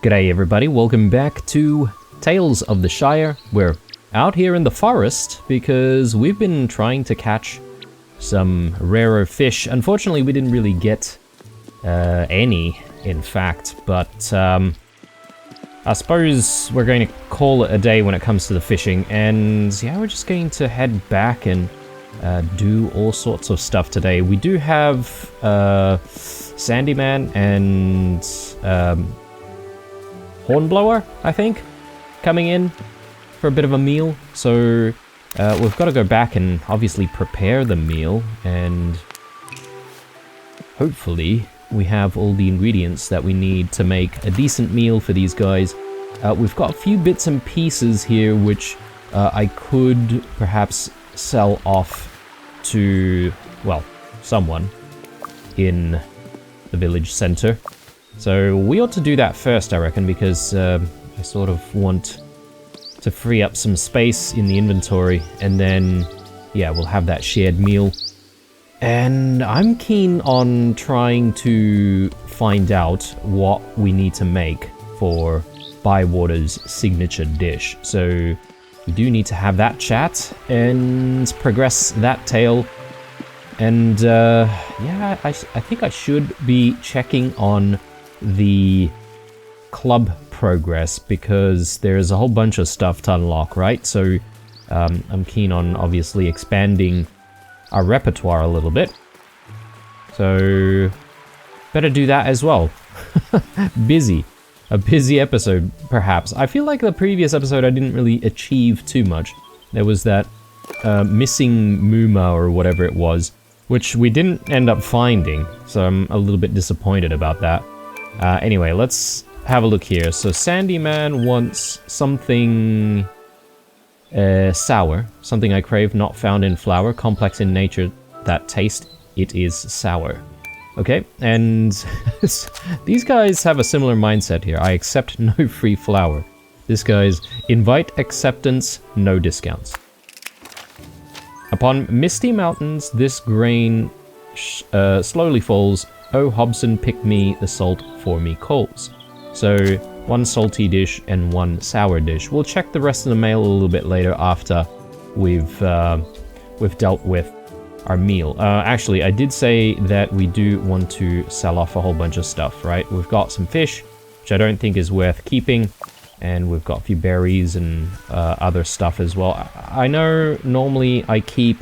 G'day everybody, welcome back to Tales of the Shire. We're out here in the forest because we've been trying to catch some rarer fish. Unfortunately, we didn't really get any, in fact, but I suppose we're going to call it a day when it comes to the fishing, and yeah, we're just going to head back and do all sorts of stuff today. We do have Sandyman and Hornblower, I think, coming in for a bit of a meal. So we've got to go back and obviously prepare the meal, and hopefully we have all the ingredients that we need to make a decent meal for these guys. We've got a few bits and pieces here which I could perhaps sell off to, well, someone in the village center. So we ought to do that first, I reckon, because I sort of want to free up some space in the inventory, and then, yeah, we'll have that shared meal. And I'm keen on trying to find out what we need to make for Bywater's signature dish. So we do need to have that chat and progress that tale. And yeah, I think I should be checking on the club progress, because there's a whole bunch of stuff to unlock, right? So I'm keen on obviously expanding our repertoire a little bit, so better do that as well. A busy episode, perhaps. I feel like the previous episode I didn't really achieve too much. There was that missing Muma or whatever it was, which we didn't end up finding, so I'm a little bit disappointed about that. Anyway, let's have a look here. So Sandyman wants something sour, something I crave, not found in flour, complex in nature, that taste, it is sour. Okay, and these guys have a similar mindset here. I accept no free flour. This guy's invite acceptance, no discounts. Upon misty mountains, this grain slowly falls. Oh, Hobson, pick me the salt for me coals. So, one salty dish and one sour dish. We'll check the rest of the mail a little bit later after we've dealt with our meal. Actually, I did say that we do want to sell off a whole bunch of stuff, right? We've got some fish, which I don't think is worth keeping, and we've got a few berries and other stuff as well. I know normally I keep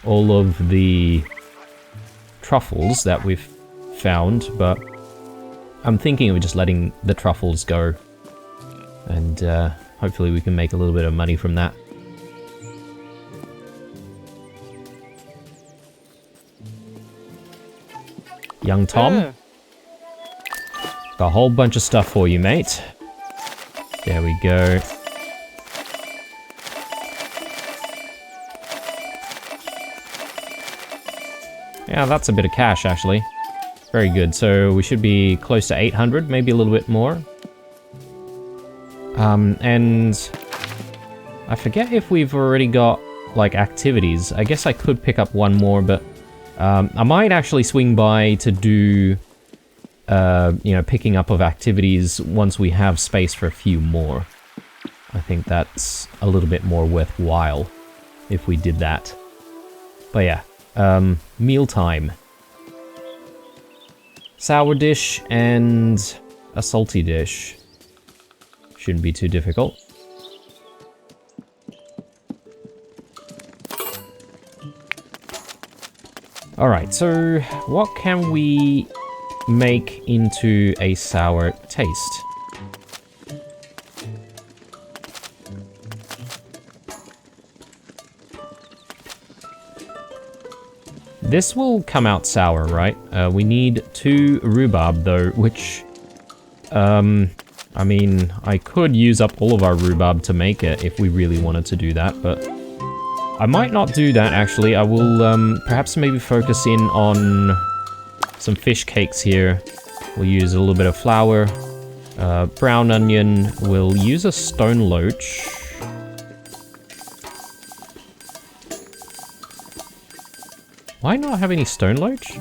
all of the truffles that we've found, but I'm thinking of just letting the truffles go, and hopefully we can make a little bit of money from that. Young Tom, got a whole bunch of stuff for you, mate. There we go. Yeah, that's a bit of cash, actually. Very good, so we should be close to 800, maybe a little bit more. And I forget if we've already got, like, activities. I guess I could pick up one more, but I might actually swing by to do, you know, picking up of activities once we have space for a few more. I think that's a little bit more worthwhile if we did that. But yeah, mealtime. Sour dish and a salty dish. Shouldn't be too difficult. Alright, so what can we make into a sour taste? This will come out sour, right? We need 2 rhubarb, though, which, I mean, I could use up all of our rhubarb to make it if we really wanted to do that, but I might not do that, actually. I will, perhaps maybe focus in on some fish cakes here. We'll use a little bit of flour, brown onion. We'll use a stone loach. Why not have any stone loach?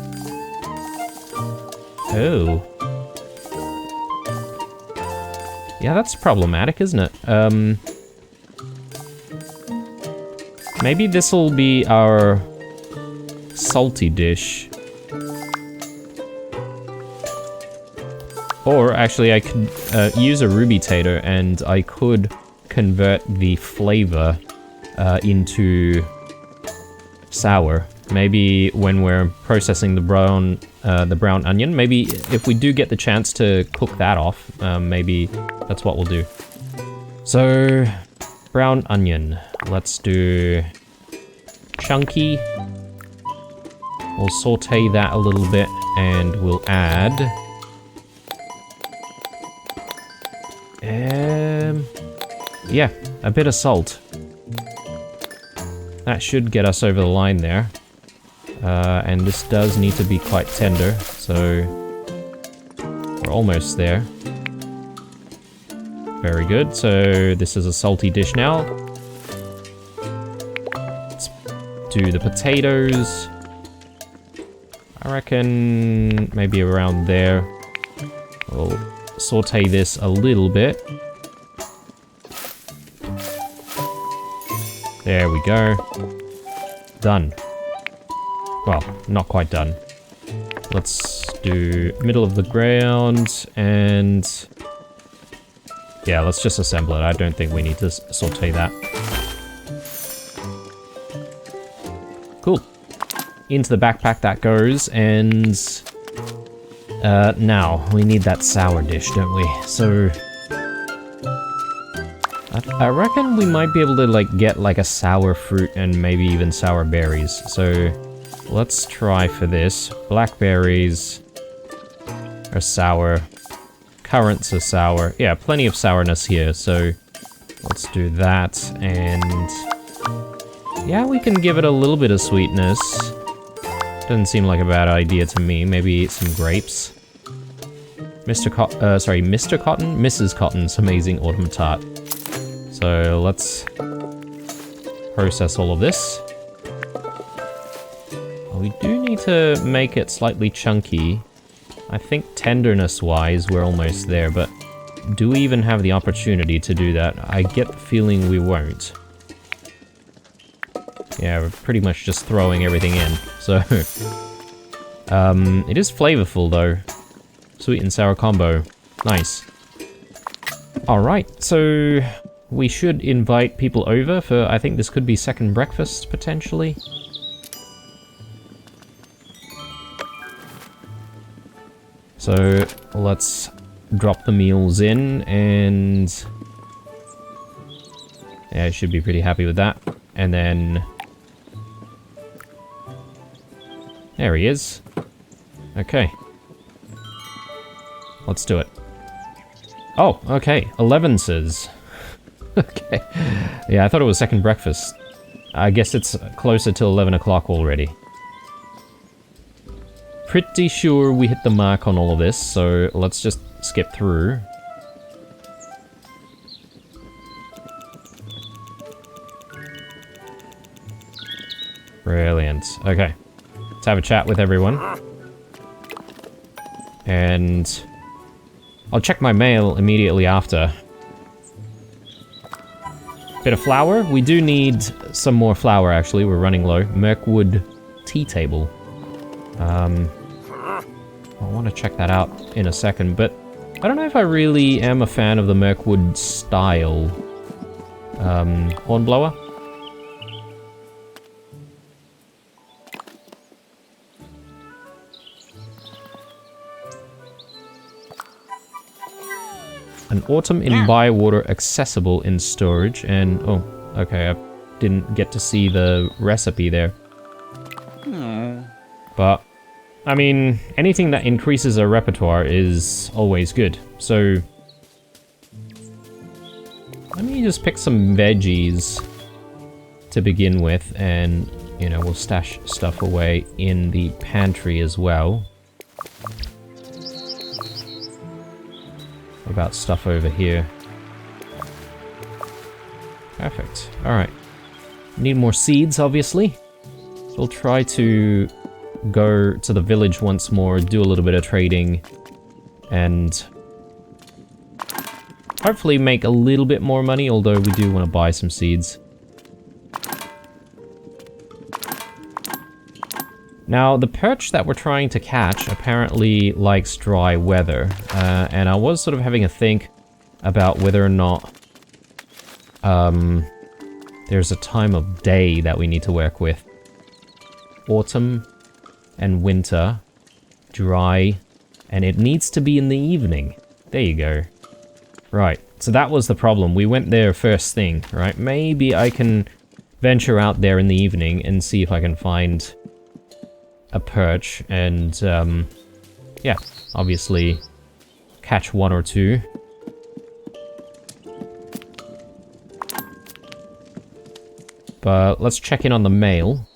Oh. Yeah, that's problematic, isn't it? Maybe this'll be our salty dish. Or, actually, I could use a ruby tater, and I could convert the flavor into sour. Maybe when we're processing the brown onion, maybe if we do get the chance to cook that off, maybe that's what we'll do. So, brown onion. Let's do chunky. We'll saute that a little bit, and we'll add... yeah, a bit of salt. That should get us over the line there. And this does need to be quite tender, so we're almost there. Very good, so this is a salty dish now. Let's do the potatoes. I reckon maybe around there. We'll saute this a little bit. There we go. Done. Well, not quite done. Let's do middle of the ground, and... yeah, let's just assemble it. I don't think we need to saute that. Cool. Into the backpack that goes, and... now, we need that sour dish, don't we? So... I reckon we might be able to, like, get, like, a sour fruit and maybe even sour berries. So, let's try for this. Blackberries are sour. Currants are sour. Yeah, plenty of sourness here, so let's do that. And yeah, we can give it a little bit of sweetness. Doesn't seem like a bad idea to me. Maybe some grapes. Mr. Cotton? Mrs. Cotton's Amazing Autumn Tart. So let's process all of this. We do need to make it slightly chunky. I think tenderness-wise, we're almost there, but do we even have the opportunity to do that? I get the feeling we won't. Yeah, we're pretty much just throwing everything in, so... it is flavorful, though. Sweet and sour combo. Nice. Alright, so... we should invite people over for, I think this could be second breakfast, potentially. So, let's drop the meals in, and... yeah, I should be pretty happy with that. And then... there he is. Okay. Let's do it. Oh, okay. 11 says. Okay. Yeah, I thought it was second breakfast. I guess it's closer to 11 o'clock already. Pretty sure we hit the mark on all of this, so let's just skip through. Brilliant. Okay. Let's have a chat with everyone. And I'll check my mail immediately after. Bit of flour. We do need some more flour, actually. We're running low. Mirkwood tea table. I want to check that out in a second, but I don't know if I really am a fan of the Mirkwood style hornblower. An autumn in Bywater accessible in storage, and oh, okay, I didn't get to see the recipe there. But, I mean, anything that increases our repertoire is always good, so... let me just pick some veggies to begin with, and, you know, we'll stash stuff away in the pantry as well. What about stuff over here? Perfect. Alright. Need more seeds, obviously. So we'll try to go to the village once more, do a little bit of trading, and hopefully make a little bit more money, although we do want to buy some seeds. Now, the perch that we're trying to catch apparently likes dry weather, and I was sort of having a think about whether or not there's a time of day that we need to work with. Autumn and winter, dry, and it needs to be in the evening. There you go. Right, so that was the problem. We went there first thing, right? Maybe I can venture out there in the evening and see if I can find a perch and, yeah, obviously catch one or two. But let's check in on the mail.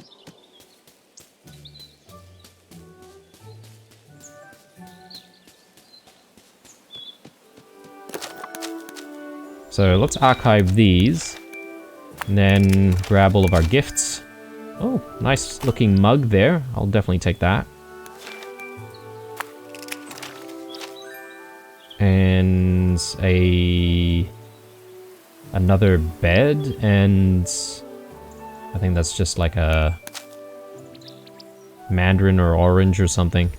So let's archive these, and then grab all of our gifts. Oh, nice looking mug there. I'll definitely take that. And another bed, and I think that's just like a mandarin or orange or something.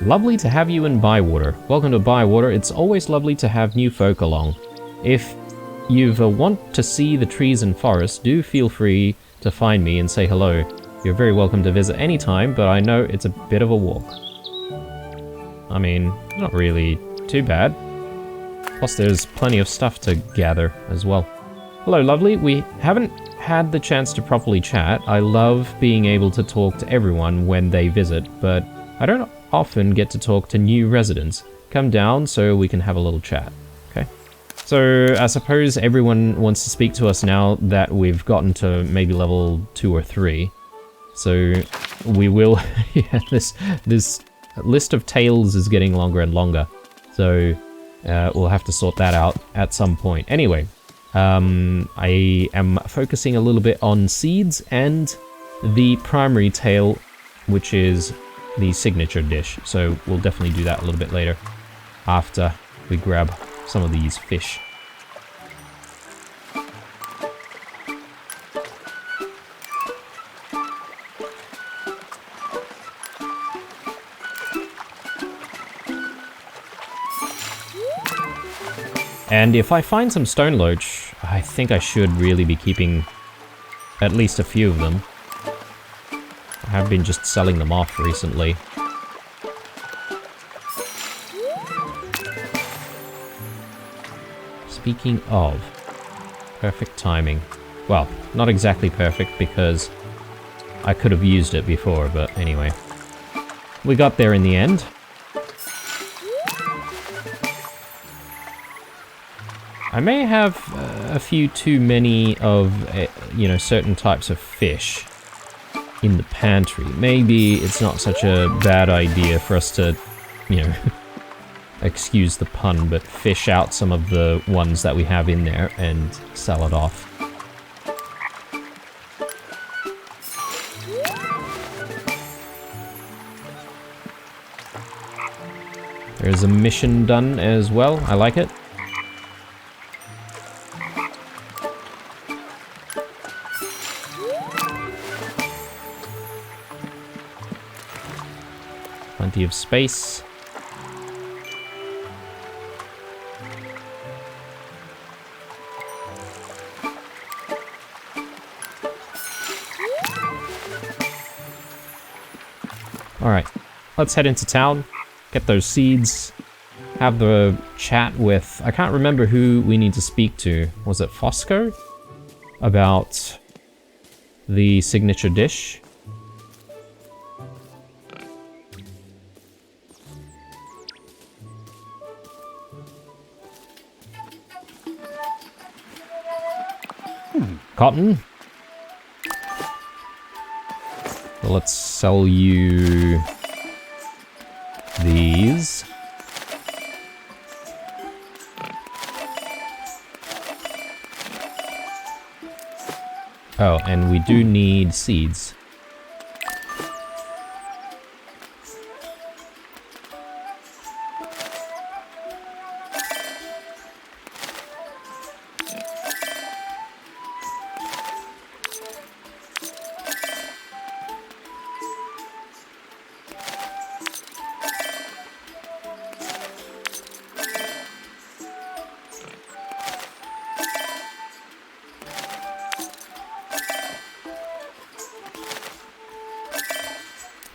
Lovely to have you in Bywater. Welcome to Bywater. It's always lovely to have new folk along. If you want to see the trees and forests, do feel free to find me and say hello. You're very welcome to visit anytime, but I know it's a bit of a walk. I mean, not really too bad. Plus there's plenty of stuff to gather as well. Hello, lovely. We haven't had the chance to properly chat. I love being able to talk to everyone when they visit, but I don't often get to talk to new residents. Come down so we can have a little chat. Okay. So I suppose everyone wants to speak to us now that we've gotten to maybe level 2 or 3. So we will. Yeah, this list of tales is getting longer and longer. So we'll have to sort that out at some point. Anyway, I am focusing a little bit on seeds and the primary tale, which is the signature dish. So we'll definitely do that a little bit later after we grab some of these fish. And if I find some stone loach, I think I should really be keeping at least a few of them. I have been just selling them off recently. Speaking of, perfect timing. Well, not exactly perfect because I could have used it before, but anyway. We got there in the end. I may have a few too many of, you know, certain types of fish in the pantry. Maybe it's not such a bad idea for us to, you know, excuse the pun, but fish out some of the ones that we have in there and sell it off. There's a mission done as well. I like it. Plenty of space. Alright, let's head into town, get those seeds, have the chat with... I can't remember who we need to speak to. Was it Fosco? About the signature dish? Cotton. So let's sell you these. Oh, and we do need seeds.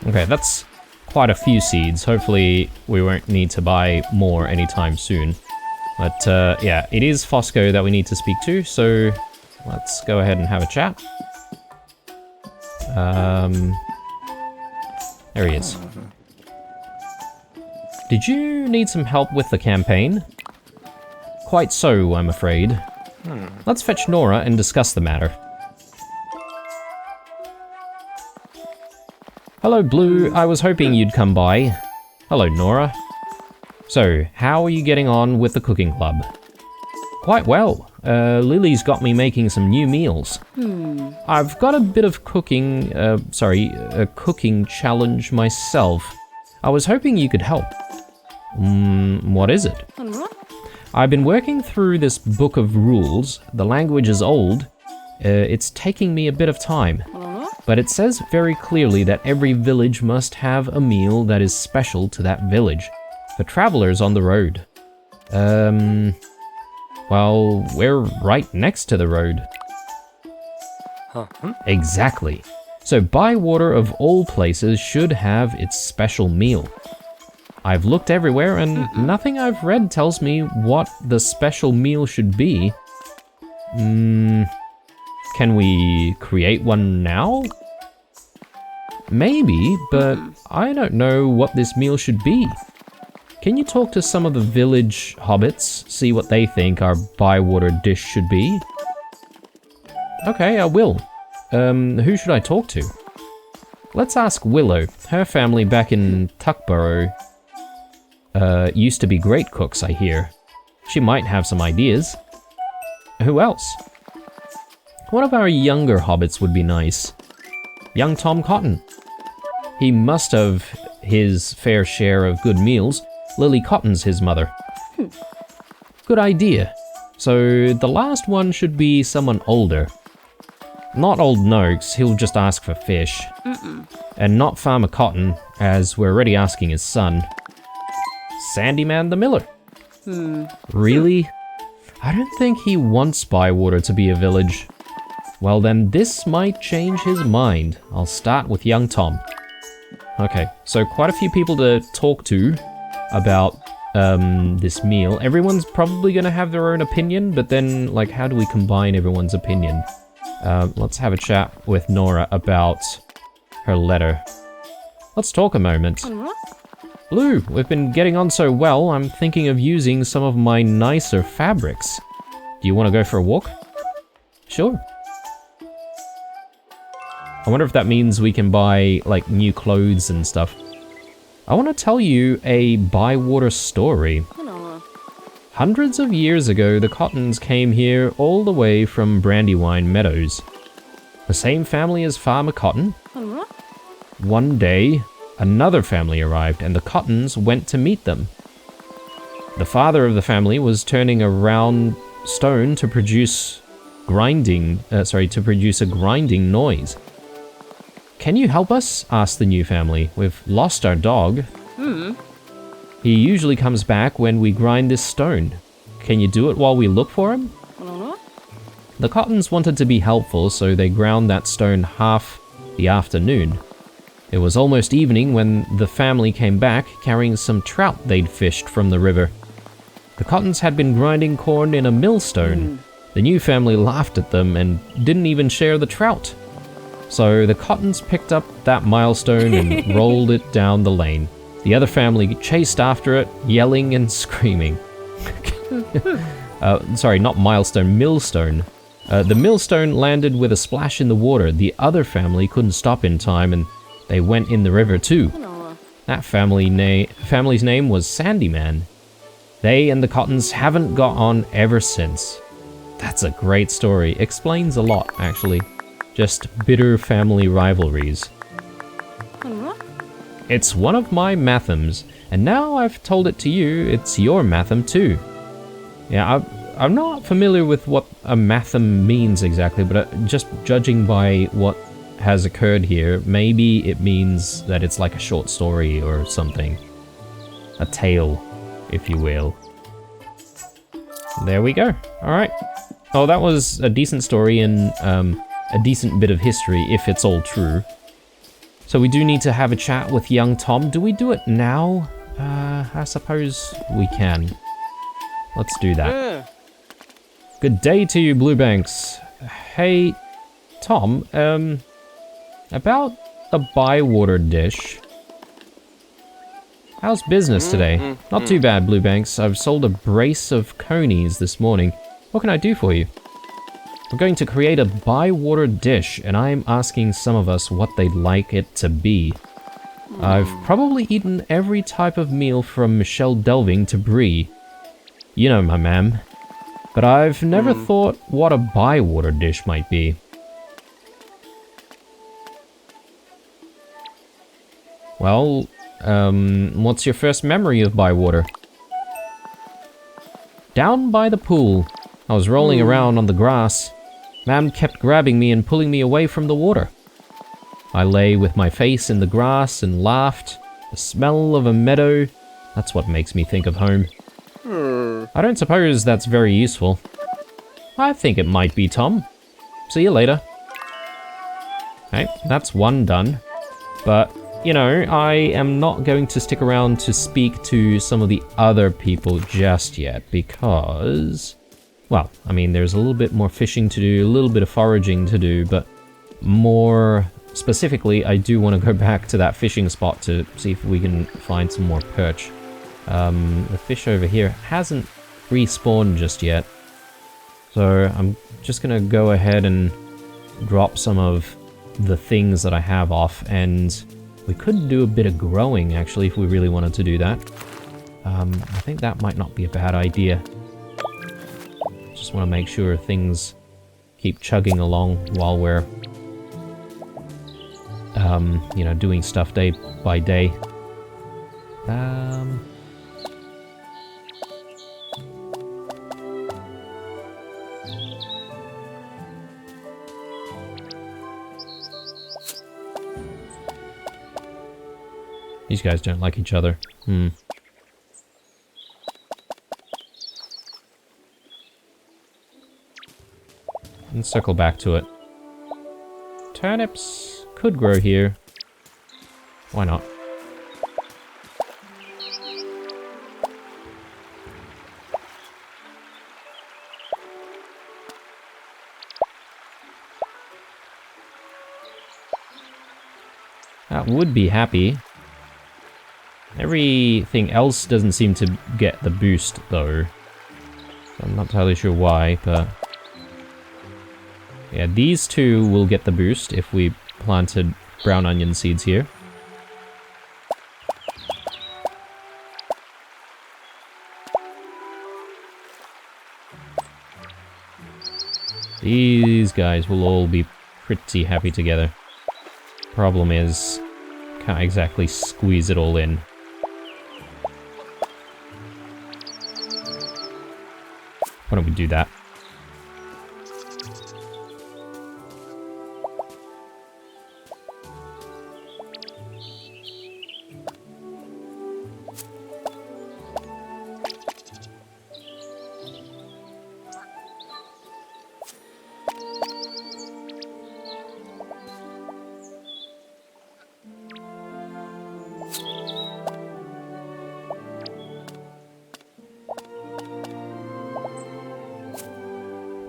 Okay, that's quite a few seeds. Hopefully we won't need to buy more anytime soon. But yeah, it is Fosco that we need to speak to, so let's go ahead and have a chat. There he is. Did you need some help with the campaign? Quite so, I'm afraid. Let's fetch Nora and discuss the matter. Hello, Blue. I was hoping you'd come by. Hello, Nora. So, how are you getting on with the cooking club? Quite well. Lily's got me making some new meals. I've got a bit of cooking, a cooking challenge myself. I was hoping you could help. What is it? I've been working through this book of rules. The language is old. It's taking me a bit of time. But it says very clearly that every village must have a meal that is special to that village, for travelers on the road. Well, we're right next to the road. Exactly. So Bywater of all places should have its special meal. I've looked everywhere and nothing I've read tells me what the special meal should be. Can we create one now? Maybe, but I don't know what this meal should be. Can you talk to some of the village hobbits, see what they think our Bywater dish should be? Okay, I will. Who should I talk to? Let's ask Willow. Her family back in Tuckborough used to be great cooks, I hear. She might have some ideas. Who else? One of our younger hobbits would be nice. Young Tom Cotton. He must have his fair share of good meals. Lily Cotton's his mother. Good idea. So the last one should be someone older. Not Old Noakes, he'll just ask for fish. And not Farmer Cotton, as we're already asking his son. Sandyman the Miller. Really? I don't think he wants Bywater to be a village. Well then, this might change his mind. I'll start with young Tom. Okay, so quite a few people to talk to about this meal. Everyone's probably gonna have their own opinion, but then, like, how do we combine everyone's opinion? Let's have a chat with Nora about her letter. Let's talk a moment. Blue, we've been getting on so well, I'm thinking of using some of my nicer fabrics. Do you want to go for a walk? Sure. I wonder if that means we can buy, like, new clothes and stuff. I want to tell you a Bywater story. Hundreds of years ago, the Cottons came here all the way from Brandywine Meadows. The same family as Farmer Cotton. One day, another family arrived, and the Cottons went to meet them. The father of the family was turning a round stone to produce a grinding noise. Can you help us? Asked the new family. We've lost our dog. He usually comes back when we grind this stone. Can you do it while we look for him? The Cottons wanted to be helpful, so they ground that stone half the afternoon. It was almost evening when the family came back carrying some trout they'd fished from the river. The Cottons had been grinding corn in a millstone. The new family laughed at them and didn't even share the trout. So the Cottons picked up that milestone and rolled it down the lane. The other family chased after it, yelling and screaming. Sorry, not milestone, millstone. The millstone landed with a splash in the water. The other family couldn't stop in time and they went in the river too. That family's name was Sandyman. They and the Cottons haven't got on ever since. That's a great story. Explains a lot, actually. Just bitter family rivalries. It's one of my mathems, and now I've told it to you, it's your mathem too. Yeah, I'm not familiar with what a mathem means exactly, but just judging by what has occurred here, maybe it means that it's like a short story or something. A tale, if you will. There we go. Alright. Oh, that was a decent story and a decent bit of history, if it's all true. So we do need to have a chat with young Tom. Do we do it now? I suppose we can. Let's do that. Good day to you, Bluebanks. Hey, Tom, about the Bywater dish. How's business today? Not too bad, Bluebanks. I've sold a brace of conies this morning. What can I do for you? We're going to create a Bywater dish, and I'm asking some of us what they'd like it to be. I've probably eaten every type of meal from Michelle Delving to Brie. You know, my ma'am. But I've never thought what a Bywater dish might be. Well, what's your first memory of Bywater? Down by the pool. I was rolling around on the grass. Ma'am kept grabbing me and pulling me away from the water. I lay with my face in the grass and laughed. The smell of a meadow, that's what makes me think of home. I don't suppose that's very useful. I think it might be, Tom. See you later. Okay, that's one done. But, you know, I am not going to stick around to speak to some of the other people just yet, because... well, I mean, there's a little bit more fishing to do, a little bit of foraging to do, but more specifically, I do want to go back to that fishing spot to see if we can find some more perch. The fish over here hasn't respawned just yet, so I'm just gonna go ahead and drop some of the things that I have off, and we could do a bit of growing actually if we really wanted to do that. I think that might not be a bad idea. Just want to make sure things keep chugging along while we're you know, doing stuff day by day. These guys don't like each other. And circle back to it. Turnips could grow here. Why not? That would be happy. Everything else doesn't seem to get the boost, though. I'm not entirely sure why, but... yeah, these two will get the boost if we planted brown onion seeds here. These guys will all be pretty happy together. Problem is, can't exactly squeeze it all in. Why don't we do that?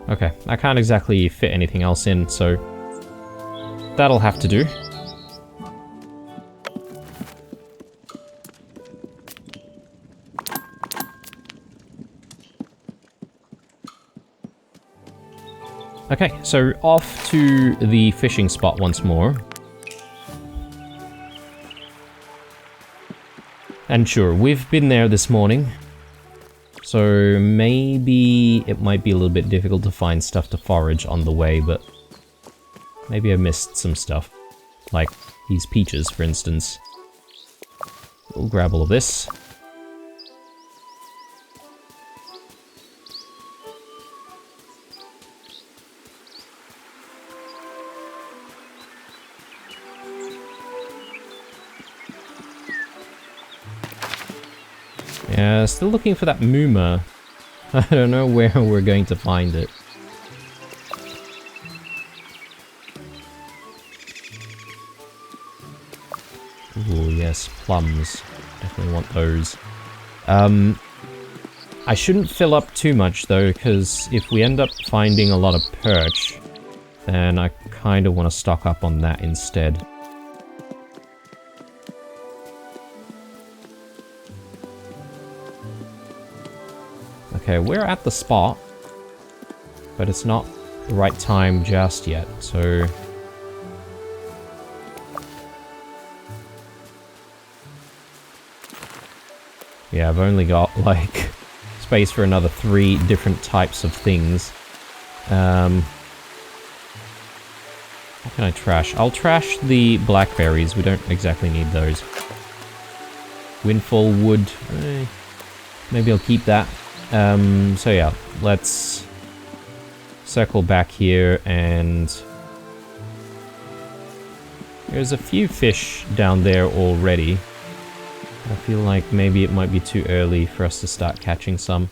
Okay, I can't exactly fit anything else in, so that'll have to do. Okay, so off to the fishing spot once more. And sure, we've been there this morning. So maybe it might be a little bit difficult to find stuff to forage on the way, but maybe I missed some stuff. Like these peaches, for instance. We'll grab all of this. Yeah, still looking for that Muma. I don't know where we're going to find it. Ooh, yes, plums. Definitely want those. I shouldn't fill up too much, though, because if we end up finding a lot of perch, then I kind of want to stock up on that instead. Okay, we're at the spot, but it's not the right time just yet, so... Yeah, I've only got, like, space for another 3 different types of things. What can I trash? I'll trash the blackberries, we don't exactly need those. Windfall wood, maybe I'll keep that. So yeah, let's circle back here, and there's a few fish down there already. I feel like maybe it might be too early for us to start catching some.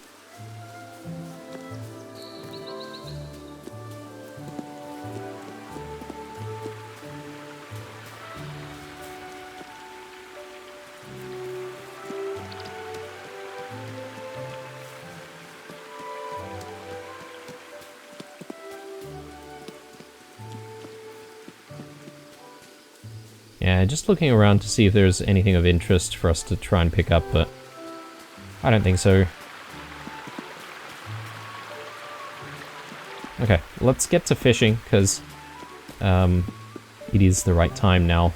Yeah, just looking around to see if there's anything of interest for us to try and pick up, but I don't think so. Okay, let's get to fishing, because it is the right time now.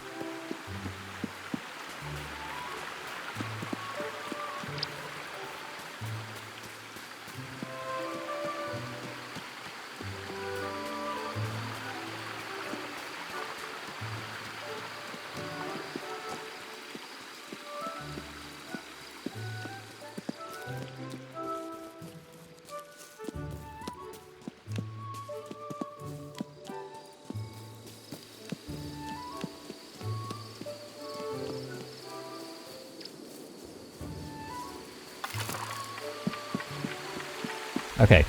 Okay,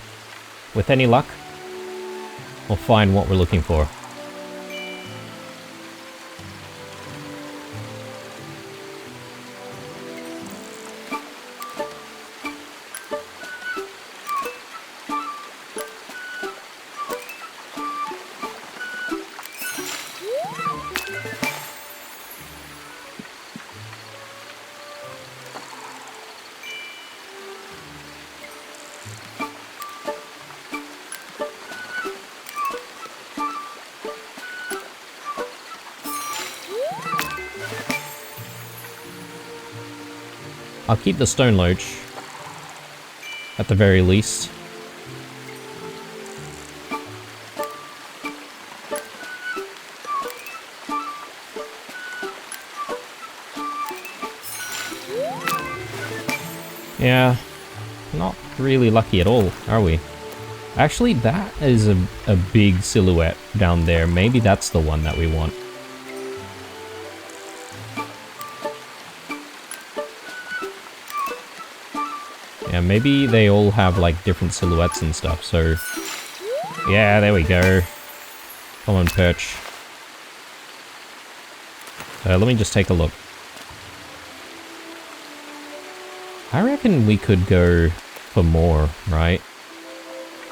with any luck, we'll find what we're looking for. I'll keep the stone loach, at the very least. Yeah, not really lucky at all, are we? Actually, that is a big silhouette down there. Maybe that's the one that we want. Yeah, maybe they all have, like, different silhouettes and stuff, so... Yeah, there we go. Come on, perch. Let me just take a look. I reckon we could go for more, right?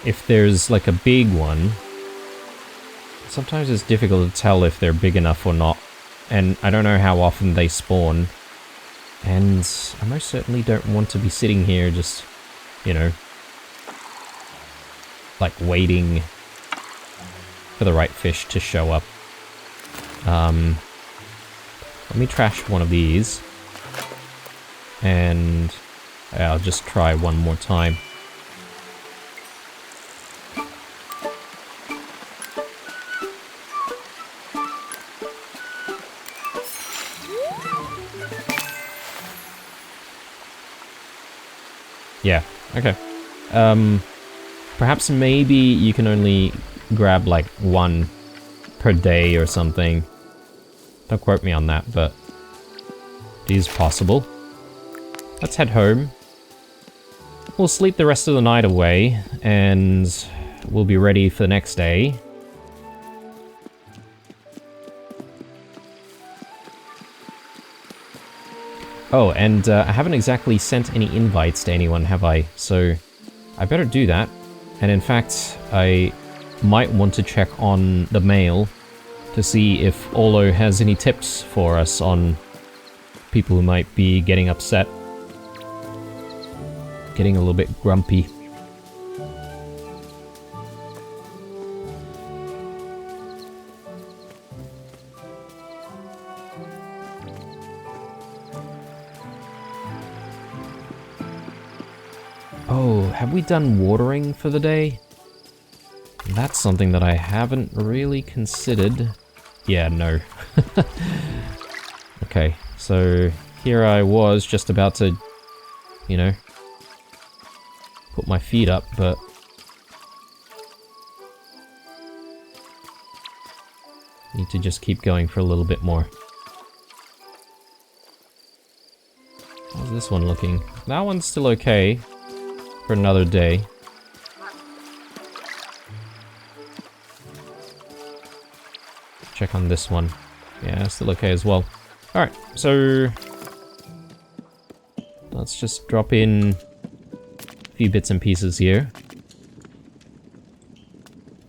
If there's, like, a big one... Sometimes it's difficult to tell if they're big enough or not. And I don't know how often they spawn. And I most certainly don't want to be sitting here just, you know, like waiting for the right fish to show up. Let me trash one of these. And I'll just try one more time. Yeah, okay. Perhaps maybe you can only grab like one per day or something. Don't quote me on that, but it is possible. Let's head home. We'll sleep the rest of the night away, and we'll be ready for the next day. Oh, and I haven't exactly sent any invites to anyone, have I? So I better do that. And in fact, I might want to check on the mail to see if Olo has any tips for us on people who might be getting upset. Getting a little bit grumpy. Oh, have we done watering for the day? That's something that I haven't really considered. Yeah, no. Okay, so here I was just about to, you know, put my feet up, but need to just keep going for a little bit more. How's this one looking? That one's still okay for another day. Check on this one. Yeah, still okay as well. Alright, so let's just drop in a few bits and pieces here.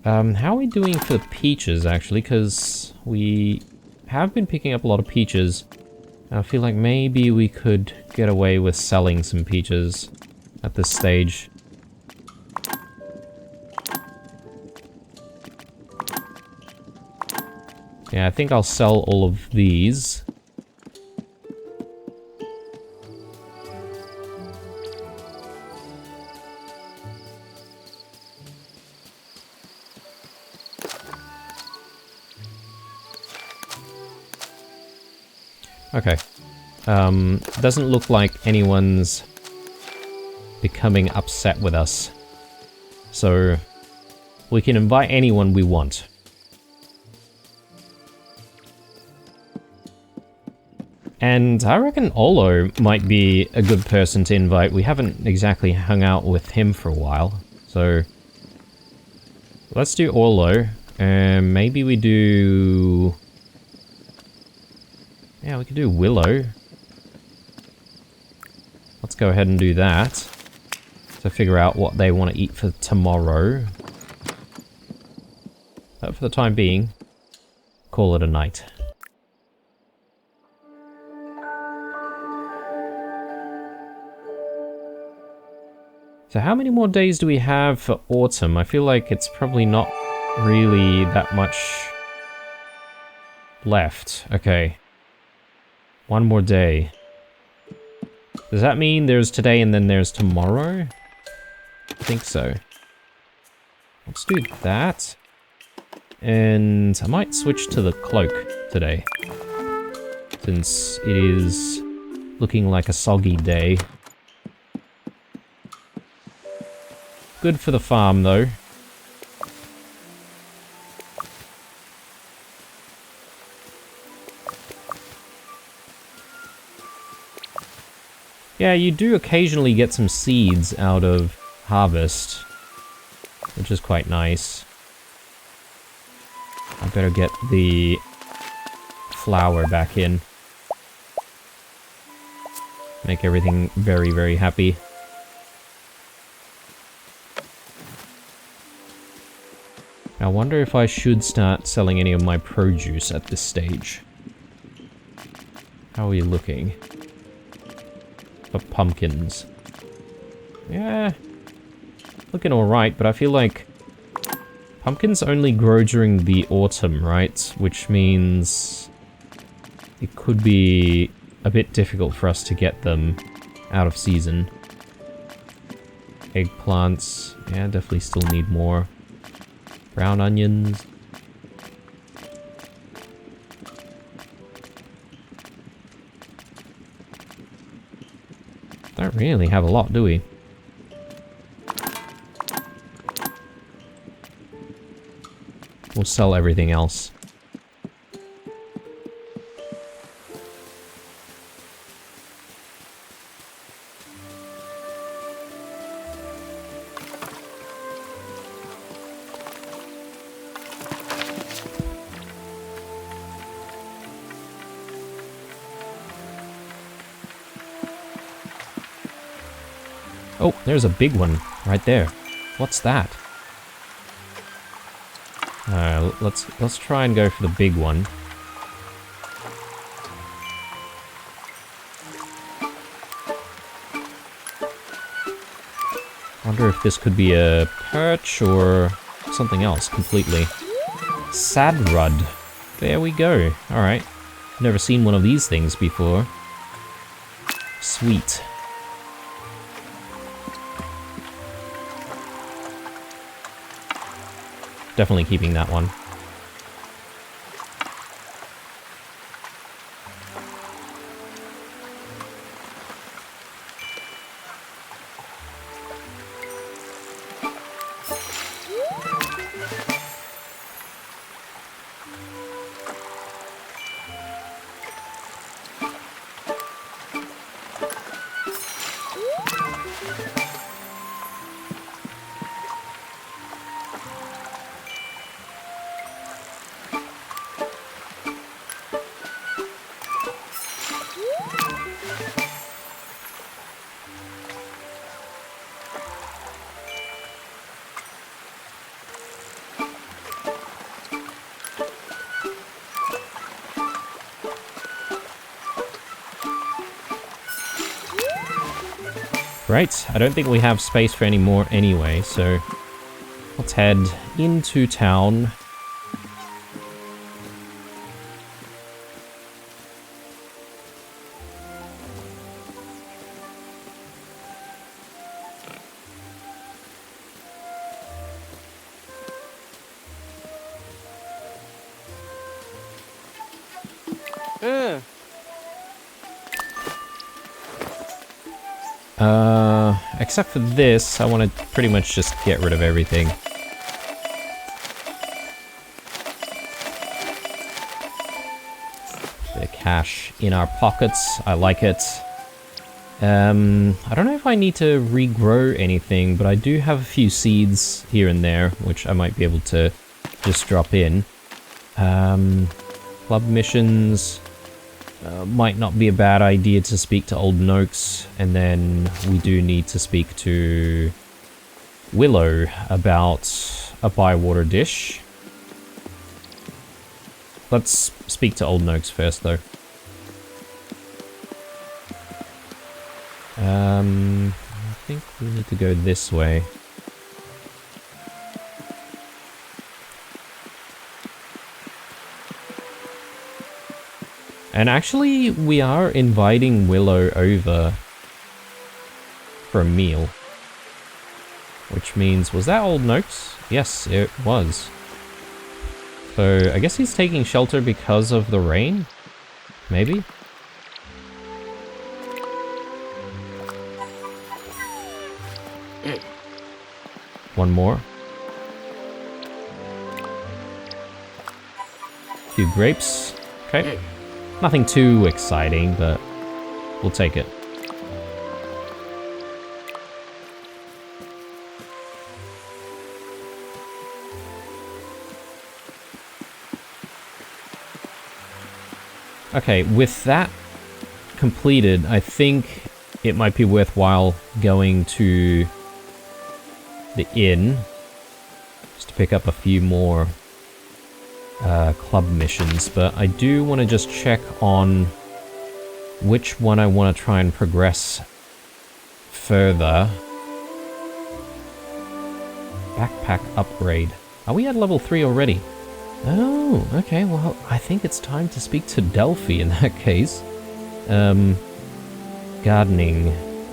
How are we doing for peaches, actually? Because we have been picking up a lot of peaches. I feel like maybe we could get away with selling some peaches at this stage. Yeah, I think I'll sell all of these. Okay. Doesn't look like anyone's becoming upset with us. So, we can invite anyone we want. And I reckon Olo might be a good person to invite. We haven't exactly hung out with him for a while. So, let's do Olo. Maybe we do... Yeah, we could do Willow. Let's go ahead and do that. To figure out what they want to eat for tomorrow. But for the time being, call it a night. So how many more days do we have for autumn? I feel like it's probably not really that much left. Okay. One more day. Does that mean there's today and then there's tomorrow? I think so. Let's do that. And I might switch to the cloak today. Since it is looking like a soggy day. Good for the farm, though. Yeah, you do occasionally get some seeds out of harvest, which is quite nice. I better get the flour back in. Make everything very, very happy. I wonder if I should start selling any of my produce at this stage. How are you looking? For pumpkins. Yeah. Looking alright, but I feel like pumpkins only grow during the autumn, right? Which means it could be a bit difficult for us to get them out of season. Eggplants. Yeah, definitely still need more. Brown onions. Don't really have a lot, do we? We'll sell everything else. Oh, there's a big one right there. What's that? Let's try and go for the big one. Wonder if this could be a perch or something else completely. Sadrud. There we go. Alright. Never seen one of these things before. Sweet. Definitely keeping that one. Right, I don't think we have space for any more anyway, so let's head into town. Except for this, I want to pretty much just get rid of everything. Bit of cash in our pockets, I like it. I don't know if I need to regrow anything, but I do have a few seeds here and there, which I might be able to just drop in. Club missions. Might not be a bad idea to speak to Old Noakes, and then we do need to speak to Willow about a Bywater dish. Let's speak to Old Noakes first, though. I think we need to go this way. And actually, we are inviting Willow over for a meal. Which means, was that Old Noakes? Yes, it was. So, I guess he's taking shelter because of the rain? Maybe? One more. A few grapes. Okay. Nothing too exciting, but we'll take it. Okay, with that completed, I think it might be worthwhile going to the inn just to pick up a few more club missions, but I do want to just check on which one I want to try and progress further. Backpack upgrade. Are we at level 3 already? Oh, okay, well, I think it's time to speak to Delphi in that case. Gardening.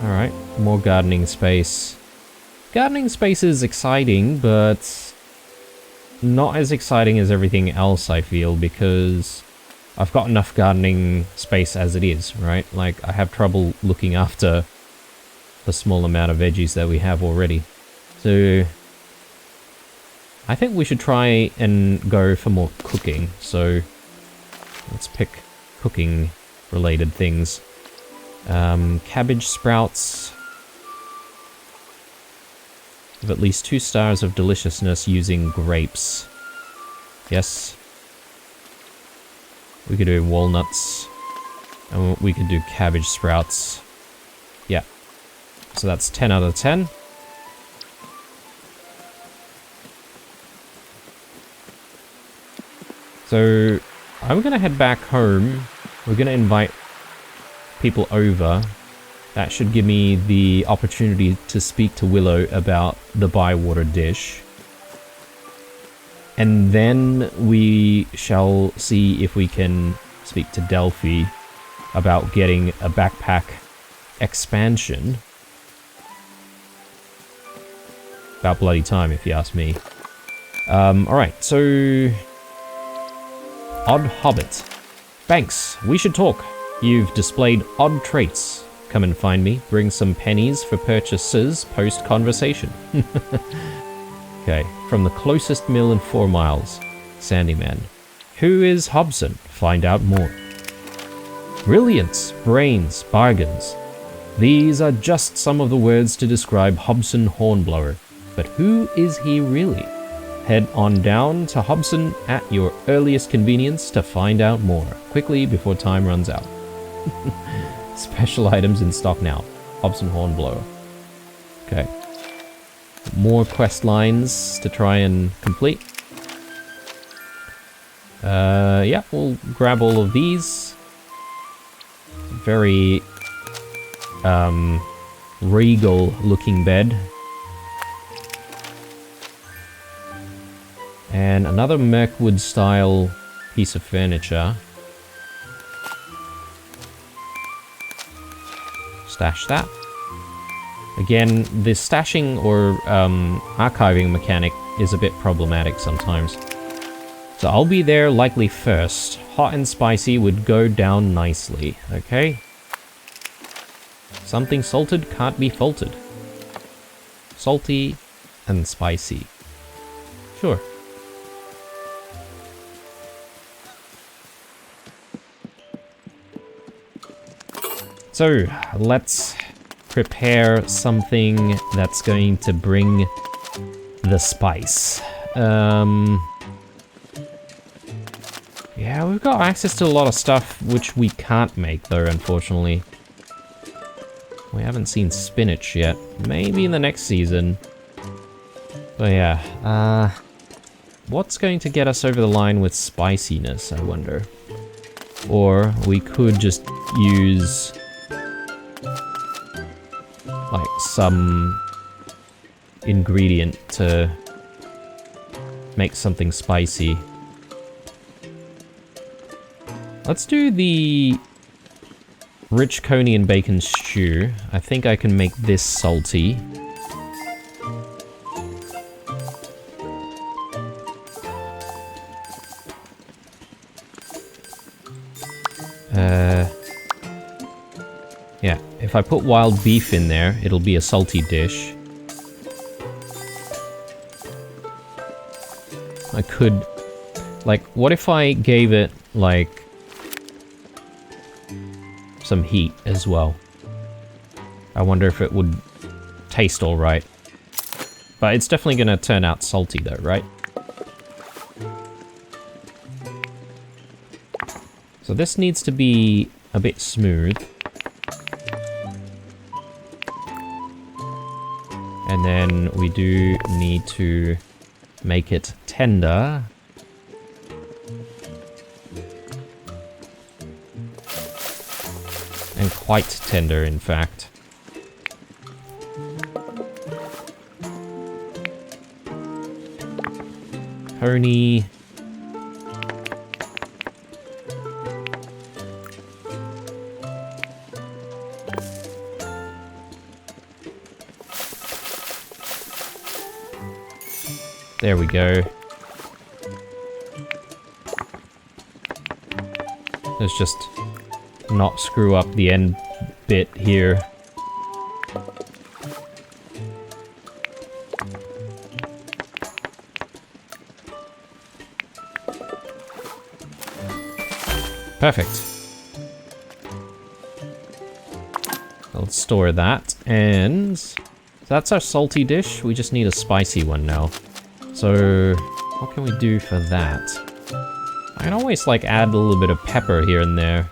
Alright, more gardening space. Gardening space is exciting, but not as exciting as everything else, I feel, because I've got enough gardening space as it is, right? Like, I have trouble looking after the small amount of veggies that we have already. So, I think we should try and go for more cooking. So, let's pick cooking-related things. Cabbage sprouts. With at least 2 stars of deliciousness using grapes. Yes. We could do walnuts. And we could do cabbage sprouts. Yeah. so that's 10 out of 10. So, I'm gonna head back home. We're gonna invite people over. That should give me the opportunity to speak to Willow about the Bywater dish. And then we shall see if we can speak to Delphi about getting a backpack expansion. About bloody time, if you ask me. Alright, so... Odd Hobbit. Banks, we should talk. You've displayed odd traits. Come and find me. Bring some pennies for purchases post-conversation. Okay, from the closest mill in 4 miles. Sandyman. Who is Hobson? Find out more. Brilliance, brains, bargains. These are just some of the words to describe Hobson Hornblower. But who is he really? Head on down to Hobson at your earliest convenience to find out more. Quickly before time runs out. Special items in stock now. Hobson Hornblower. Okay. More quest lines to try and complete. Yeah, we'll grab all of these. Very, regal looking bed. And another Mirkwood style piece of furniture. Stash that. Again, the stashing or archiving mechanic is a bit problematic sometimes. So I'll be there likely first. Hot and spicy would go down nicely, okay? Something salted can't be faulted. Salty and spicy. Sure. So, let's prepare something that's going to bring the spice. Yeah, we've got access to a lot of stuff which we can't make though, unfortunately. We haven't seen spinach yet. Maybe in the next season. But yeah, what's going to get us over the line with spiciness, I wonder? Or we could just use... like some ingredient to make something spicy. Let's do the rich coney and bacon stew. I think I can make this salty. Yeah, if I put wild beef in there, it'll be a salty dish. I could... like, what if I gave it, like... some heat as well? I wonder if it would taste alright. But it's definitely gonna turn out salty though, right? So this needs to be a bit smooth. And then we do need to make it tender. And quite tender, in fact. Coney. There we go. Let's just not screw up the end bit here. Perfect. Let's store that, and that's our salty dish. We just need a spicy one now. So, what can we do for that? I can always, like, add a little bit of pepper here and there.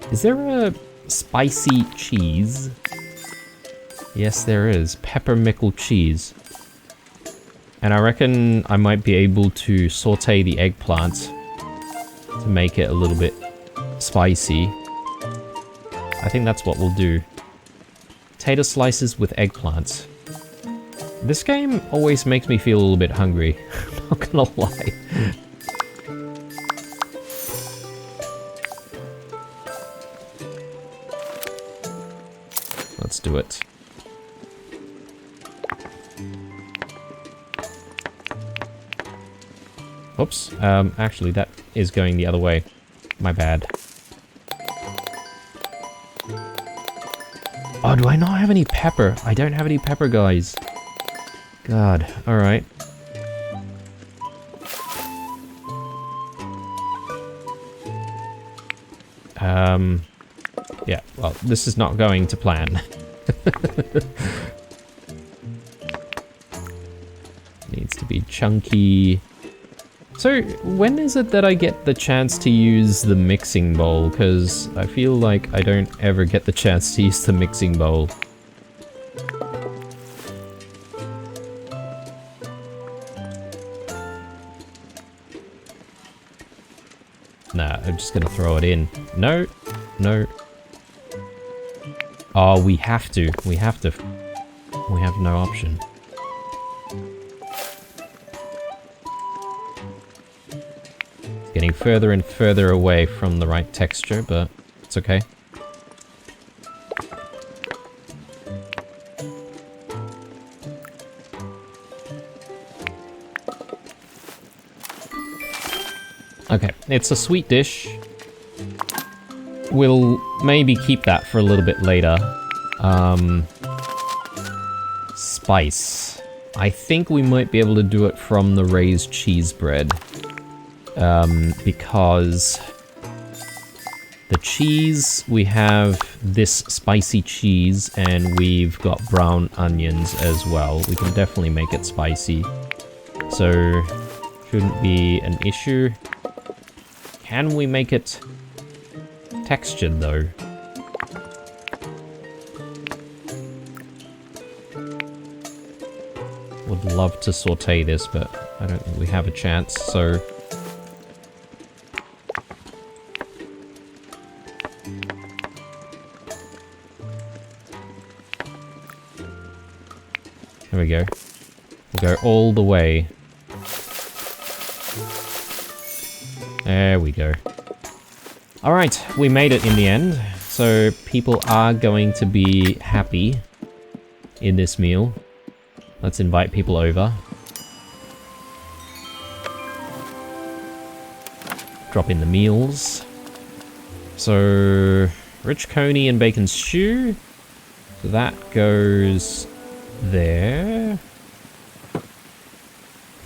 Is there a spicy cheese. Yes, there is. Peppermickle cheese. And I reckon I might be able to saute the eggplant to make it a little bit spicy. I think that's what we'll do. Potato slices with eggplants. This game always makes me feel a little bit hungry. Not gonna lie. Let's do it. Oops. Actually, that is going the other way. My bad. Oh, do I not have any pepper? I don't have any pepper, guys. God. Alright. Yeah, well, this is not going to plan. Needs to be chunky. So, when is it that I get the chance to use the mixing bowl? Because I feel like I don't ever get the chance to use the mixing bowl. Nah, I'm just gonna throw it in. No, no. Oh, we have to. We have to. We have no option. It's getting further and further away from the right texture, but it's okay. Okay, it's a sweet dish. We'll maybe keep that for a little bit later. Spice. I think we might be able to do it from the raised cheese bread. Because the cheese, we have this spicy cheese and we've got brown onions as well. We can definitely make it spicy. So, shouldn't be an issue. Can we make it textured though? Would love to saute this, but I don't think we have a chance, so... There we go. We'll go all the way. There we go. Alright, we made it in the end. So people are going to be happy in this meal. Let's invite people over. Drop in the meals. So, rich coney and bacon stew. So that goes there.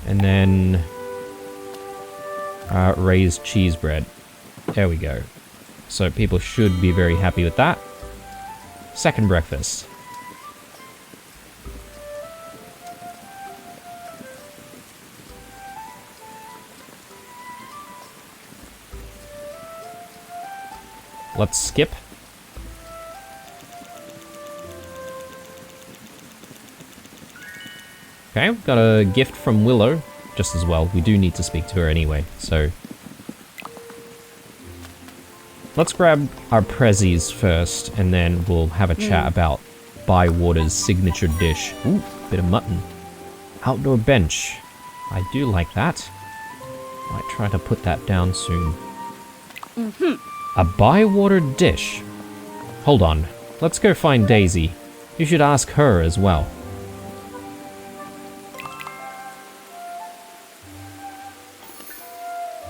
And then raised cheese bread. There we go. So people should be very happy with that. Second breakfast. Let's skip. Okay, we've got a gift from Willow, just as well. We do need to speak to her anyway, so... Let's grab our prezzies first, and then we'll have a chat about Bywater's signature dish. Ooh, bit of mutton. Outdoor bench. I do like that. Might try to put that down soon. A Bywater dish. Hold on. Let's go find Daisy. You should ask her as well.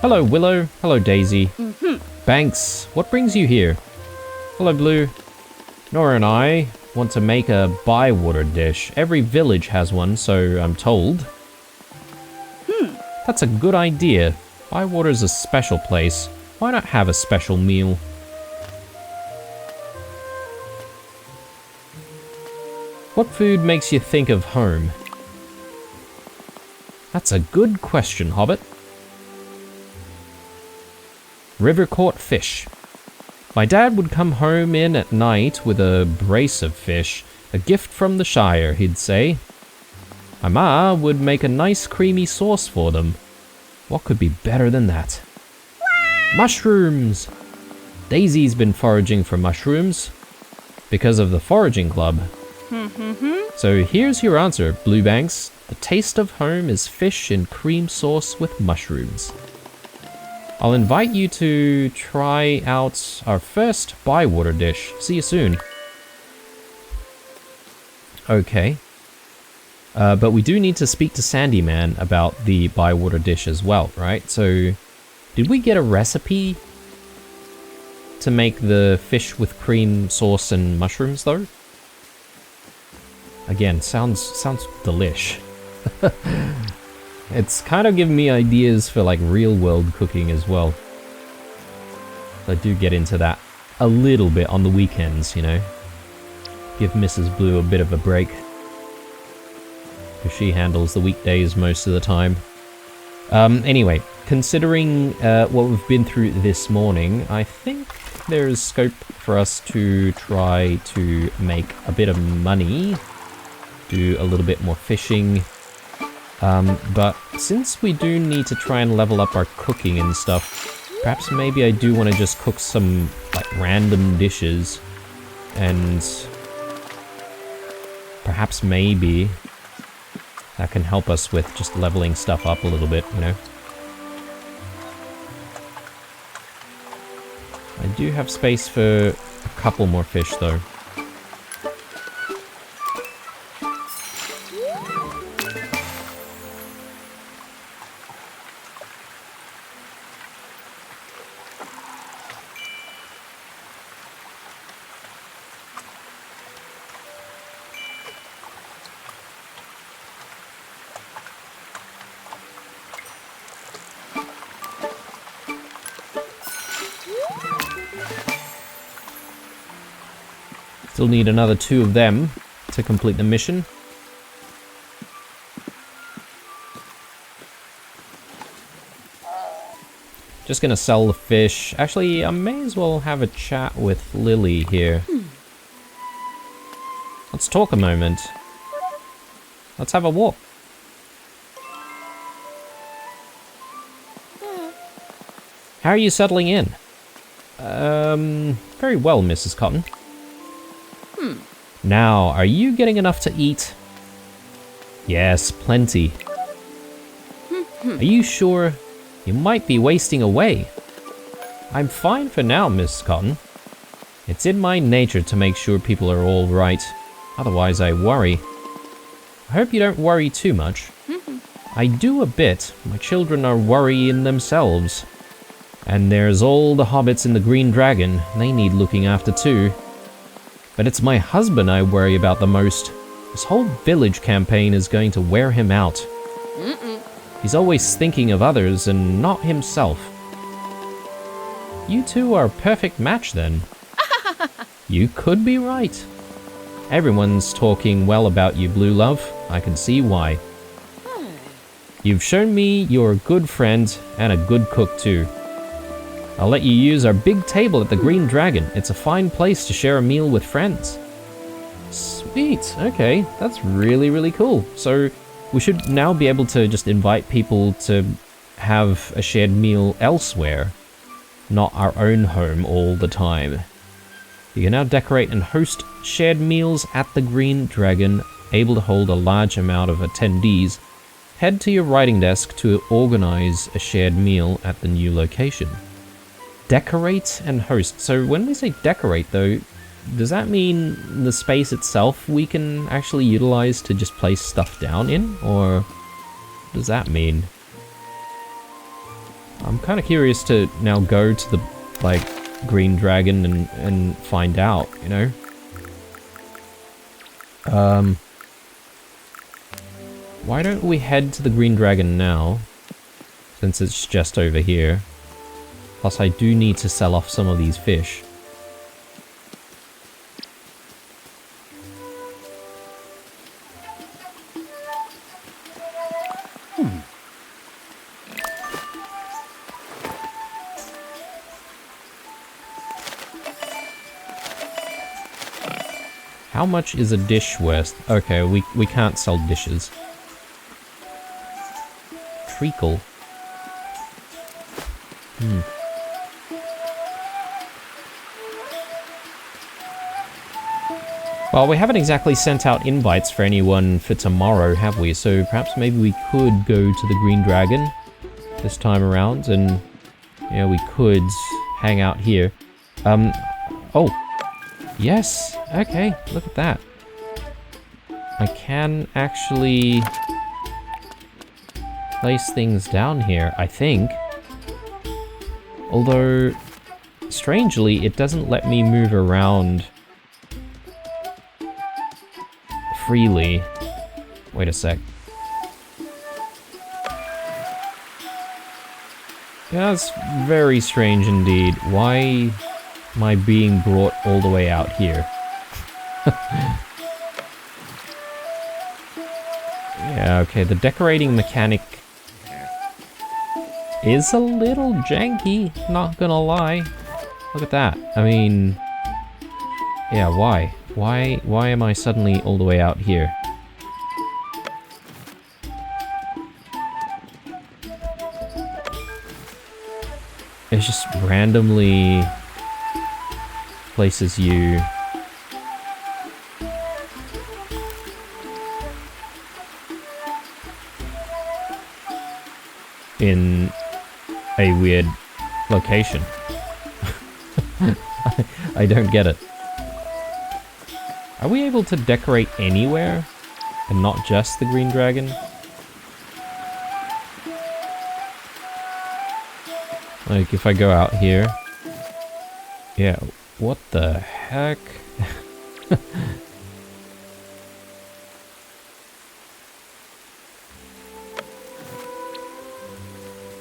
Hello, Willow. Hello, Daisy. Banks, what brings you here? Hello, Blue. Nora and I want to make a Bywater dish. Every village has one, so I'm told. That's a good idea. Bywater's a special place. Why not have a special meal? What food makes you think of home? That's a good question, Hobbit. River caught fish. My dad would come home in at night with a brace of fish, a gift from the Shire, he'd say. My ma would make a nice creamy sauce for them. What could be better than that? Mushrooms! Daisy's been foraging for mushrooms because of the foraging club. So here's your answer, Bluebanks. The taste of home is fish in cream sauce with mushrooms. I'll invite you to try out our first Bywater dish. See you soon. Okay. But we do need to speak to Sandy Man about the Bywater dish as well, right? So, did we get a recipe to make the fish with cream sauce and mushrooms, though? Again, sounds delish. It's kind of giving me ideas for like real world cooking as well. I do get into that a little bit on the weekends, you know. Give Mrs. Blue a bit of a break. Because she handles the weekdays most of the time. Anyway, considering what we've been through this morning, I think there's scope for us to try to make a bit of money. Do a little bit more fishing. But since we do need to try and level up our cooking and stuff, perhaps maybe I do want to just cook some like random dishes, and perhaps maybe that can help us with just leveling stuff up a little bit, you know. I do have space for a couple more fish though. Still need another 2 of them to complete the mission. Just gonna sell the fish. Actually, I may as well have a chat with Lily here. Let's talk a moment. Let's have a walk. How are you settling in? Very well, Mrs. Cotton. Now, are you getting enough to eat? Yes, plenty. Are you sure? You might be wasting away. I'm fine for now, Miss Cotton. It's in my nature to make sure people are all right. Otherwise, I worry. I hope you don't worry too much. I do a bit. My children are worrying themselves. And there's all the hobbits in the Green Dragon. They need looking after too. But it's my husband I worry about the most. This whole village campaign is going to wear him out. He's always thinking of others and not himself. You two are a perfect match then. You could be right. Everyone's talking well about you, Blue Love. I can see why. You've shown me you're a good friend and a good cook too. I'll let you use our big table at the Green Dragon. It's a fine place to share a meal with friends. Sweet, okay, that's really, really cool. So we should now be able to just invite people to have a shared meal elsewhere, not our own home all the time. You can now decorate and host shared meals at the Green Dragon, able to hold a large amount of attendees. Head to your writing desk to organize a shared meal at the new location. Decorate and host. So when we say decorate though, does that mean the space itself we can actually utilize to just place stuff down in? Or what does that mean? I'm kind of curious to now go to the like Green Dragon and find out, you know? Why don't we head to the Green Dragon now, since it's just over here. Plus, I do need to sell off some of these fish. How much is a dish worth? Okay, we can't sell dishes. Treacle. Well, we haven't exactly sent out invites for anyone for tomorrow, have we? So perhaps maybe we could go to the Green Dragon this time around, and yeah, we could hang out here. Oh, yes, okay, look at that. I can actually place things down here, I think. Although, strangely, it doesn't let me move around freely. Wait a sec. Yeah, that's very strange indeed. Why am I being brought all the way out here? Yeah, okay, the decorating mechanic is a little janky, not gonna lie. Look at that. I mean, yeah, why? Why am I suddenly all the way out here? It just randomly places you in a weird location. I don't get it. Are we able to decorate anywhere and not just the Green Dragon? Like if I go out here. Yeah, what the heck?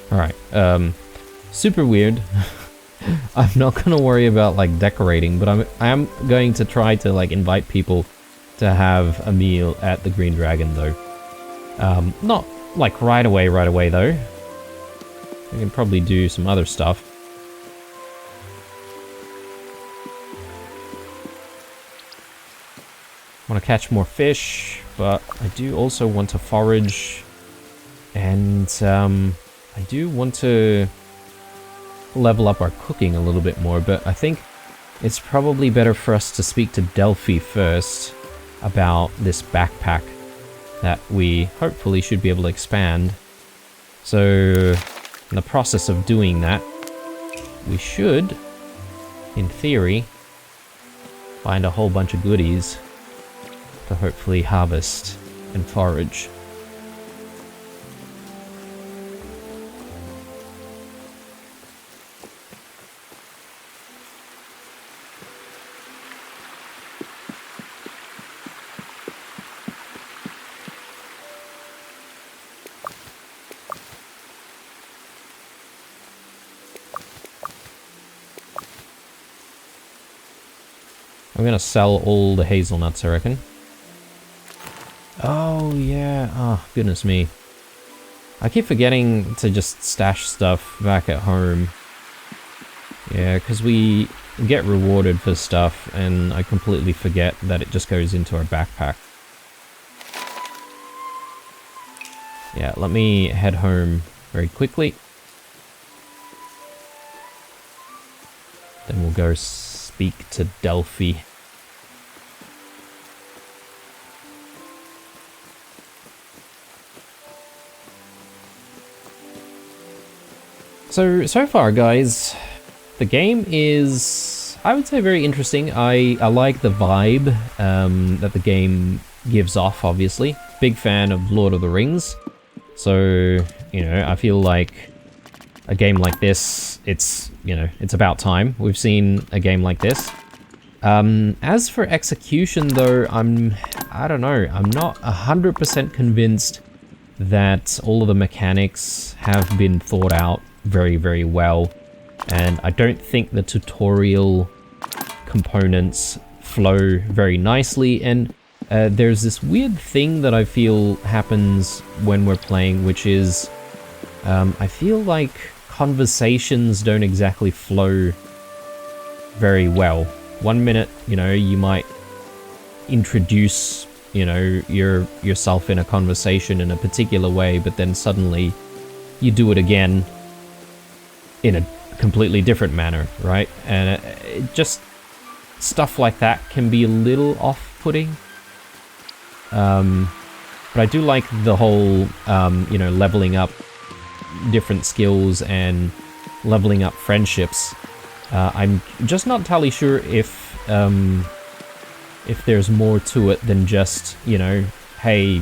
Alright, super weird. I'm not gonna worry about like decorating, but I am going to try to like invite people to have a meal at the Green Dragon though. Not like right away though. I can probably do some other stuff. Want to catch more fish, but I do also want to forage, and I do want to level up our cooking a little bit more, but I think it's probably better for us to speak to Delphi first about this backpack that we hopefully should be able to expand. So, in the process of doing that, we should, in theory, find a whole bunch of goodies to hopefully harvest and forage. I'm gonna sell all the hazelnuts, I reckon. Oh, yeah. Oh, goodness me. I keep forgetting to just stash stuff back at home. Yeah, because we get rewarded for stuff, and I completely forget that it just goes into our backpack. Yeah, let me head home very quickly. Then we'll go speak to Delphi. So far, guys, the game is, I would say, very interesting. I like the vibe that the game gives off, obviously. Big fan of Lord of the Rings. So, you know, I feel like a game like this, it's, you know, it's about time we've seen a game like this. As for execution, though, I don't know, I'm not 100% convinced that all of the mechanics have been thought out very, very well, and I don't think the tutorial components flow very nicely, and there's this weird thing that I feel happens when we're playing, which is I feel like conversations don't exactly flow very well. 1 minute, you know, you might introduce, you know, yourself in a conversation in a particular way, but then suddenly you do it again in a completely different manner, right? And it just stuff like that can be a little off-putting. But I do like the whole, you know, leveling up different skills and leveling up friendships. I'm just not entirely sure if there's more to it than just, you know, hey,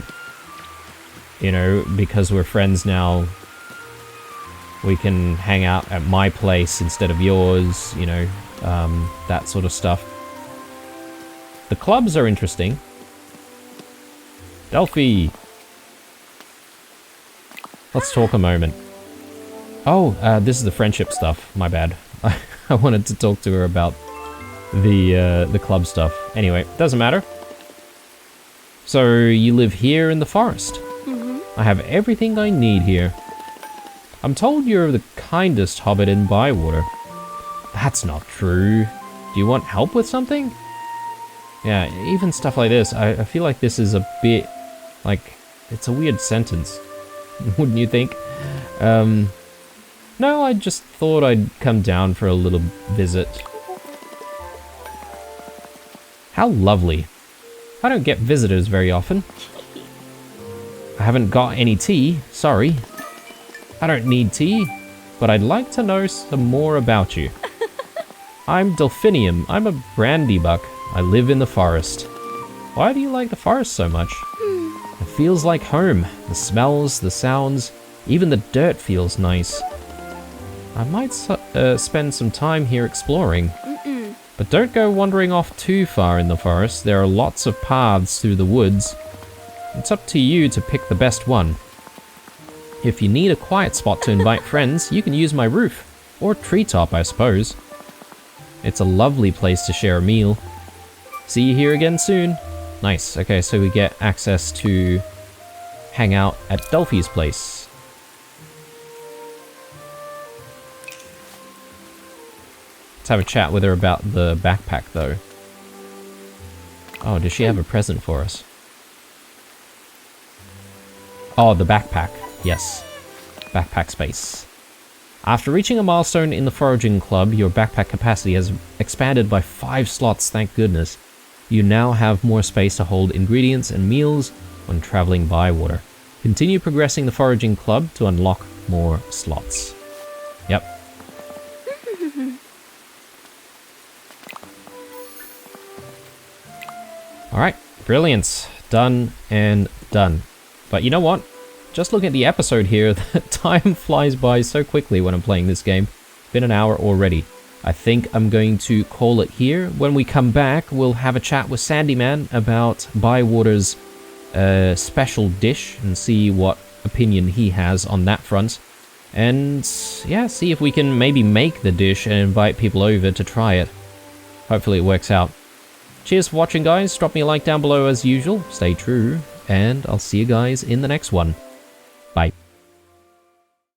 you know, because we're friends now, we can hang out at my place instead of yours, you know, that sort of stuff. The clubs are interesting. Delphi! Let's talk a moment. Oh, this is the friendship stuff. My bad. I wanted to talk to her about the club stuff. Anyway, doesn't matter. So, you live here in the forest. Mm-hmm. I have everything I need here. I'm told you're the kindest hobbit in Bywater. That's not true. Do you want help with something? Yeah, even stuff like this, I feel like this is a bit, like, it's a weird sentence. Wouldn't you think? No, I just thought I'd come down for a little visit. How lovely. I don't get visitors very often. I haven't got any tea, sorry. I don't need tea, but I'd like to know some more about you. I'm Delphinium. I'm a brandy buck. I live in the forest. Why do you like the forest so much? It feels like home. The smells, the sounds, even the dirt feels nice. I might spend some time here exploring. But don't go wandering off too far in the forest. There are lots of paths through the woods. It's up to you to pick the best one. If you need a quiet spot to invite friends, you can use my roof. Or treetop, I suppose. It's a lovely place to share a meal. See you here again soon. Nice. Okay, so we get access to hang out at Delphi's place. Let's have a chat with her about the backpack, though. Oh, does she have a present for us? Oh, the backpack. Yes. Backpack space. After reaching a milestone in the foraging club, your backpack capacity has expanded by 5 slots, thank goodness. You now have more space to hold ingredients and meals when traveling Bywater. Continue progressing the foraging club to unlock more slots. Yep. Alright, brilliant. Done and done. But you know what? Just look at the episode here, the time flies by so quickly when I'm playing this game. Been an hour already. I think I'm going to call it here. When we come back, we'll have a chat with Sandyman about Bywater's special dish and see what opinion he has on that front. And yeah, see if we can maybe make the dish and invite people over to try it. Hopefully it works out. Cheers for watching, guys. Drop me a like down below as usual. Stay true. And I'll see you guys in the next one. Bye.